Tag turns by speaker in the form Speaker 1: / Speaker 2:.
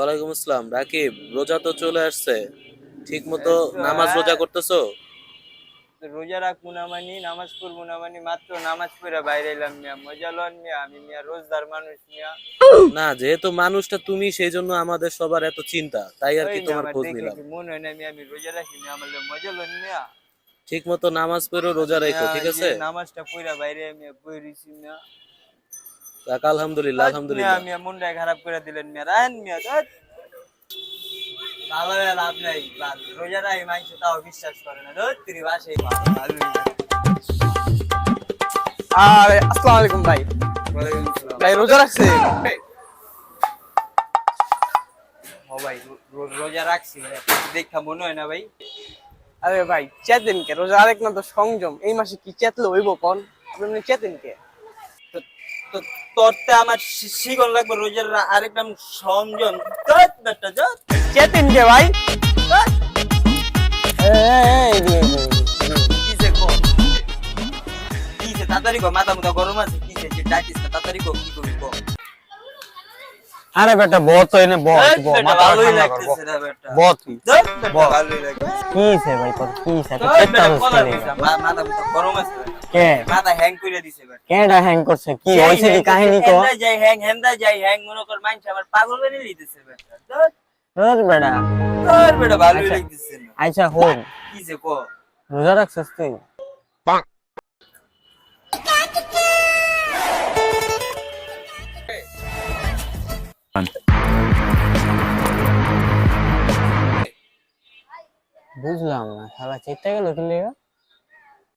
Speaker 1: ওয়ালাইকুম আসসালাম। রাকিব, রোজা তো চলে আসছে, ঠিক মতো নামাজ রোজা করতেছো?
Speaker 2: রোজা রাখবো না মানি, নামাজ পড়বো না মানি, মাত্র নামাজ পড়ে বাইরে এলাম মিয়া। মজা লন মিয়া, আমি মিয়া রোজদার মানুষ মিয়া।
Speaker 1: না, যেহেতু মানুষটা তুমি, সেই জন্য আমাদের সবার এত চিন্তা, তাই আর
Speaker 2: ওই
Speaker 1: কি
Speaker 2: মিয়া
Speaker 1: তোমার
Speaker 2: আমার
Speaker 1: খোঁজ
Speaker 2: দেখে
Speaker 1: নিলাম।
Speaker 2: কি মনে হয় না মিয়া আমি রোজা রাখি মিয়া, আমার মজা লন মিয়া।
Speaker 1: ঠিক মতো নামাজ পড়ো, রোজা রেখো,
Speaker 2: মিয়া
Speaker 1: ঠিক
Speaker 2: এই যে
Speaker 1: আছে?
Speaker 2: নামাজটা পড়া বাইরে মিয়া পড়িছি মিয়া।
Speaker 1: যাক, আলহামদুলিল্লাহ
Speaker 2: ধ্যাৎ মিয়া,
Speaker 1: আলহামদুলিল্লাহ।
Speaker 2: মিয়া মনটা খারাপ করে দিলেন মিয়া, রাহেন মিয়া ধ্যাৎ। ভালো হয়ে লাভ নাই, রোজা রাখি মানুষ তাও বিশ্বাস করে না, ধর তুই বাসাই ভালো।
Speaker 3: আসসালামু আলাইকুম ভাই।
Speaker 2: ওয়ালাইকুম আসসালাম।
Speaker 3: ভাই রোজা রাখছে?
Speaker 2: ও ভাই রোজা রাখছি ভাই, আপনাকে দেখা মনে হয় না ভাই।
Speaker 3: আরে ভাই চেতেন কে? রোজা আরেক না তো সংযম, এই মাসে কি চেতলে হইব কোন? আপনি চেতেন কে?
Speaker 2: তো তো তোরতে আমার শিগন লাগবে রোজার আরেক নাম সংযম। ধুৎ বেটা ধুৎ।
Speaker 3: চেতেন কে ভাই?
Speaker 2: কিসে কো? কিসে তাড়াতাড়ি কো, মাথা মুথা গরম আছে কিসে যে ডাকিস না, তাড়াতাড়ি কো কি করবি কো।
Speaker 4: আরে বেটা বহুত এনে বহুত
Speaker 2: ধুৎ
Speaker 4: বহুত
Speaker 2: বেটা,
Speaker 4: মাথা
Speaker 2: ভালোই
Speaker 4: ঠান্ডা কর
Speaker 2: লাগতেছে না বেটা।
Speaker 4: বহুত
Speaker 2: ধুৎ বেটা, ভালোই লাগতেছে।
Speaker 4: কি হইছে ভাই তোর কি হইছে
Speaker 2: ধুৎ
Speaker 4: পেটটা
Speaker 2: বেটা,
Speaker 4: হচ্ছে
Speaker 2: কলার
Speaker 4: রে
Speaker 2: দিছে, মাথা মুথা গরম আছে বেটা।
Speaker 4: কে
Speaker 2: মাথা হ্যাং কইরা দিছে বেটা।
Speaker 4: কেডা হ্যাং করছে কি হইছে কি কাহিনী কো
Speaker 2: হেন্দা যাই হ্যাং, হেন্দা যাই হ্যাং, মনে কর মানুষ আমার পাগল বানিয়ে দিতেছে বেটা। ধুৎ
Speaker 4: তোর বেটা
Speaker 2: ধুৎ বেটা, ভালোই
Speaker 4: আচ্ছা।
Speaker 2: লাগতেছে না।
Speaker 4: আচ্ছা হন
Speaker 2: কিসে কো?
Speaker 4: রোজা রাখছিস তুই বুঝলাম না শালা চেতে গেল কি লেগা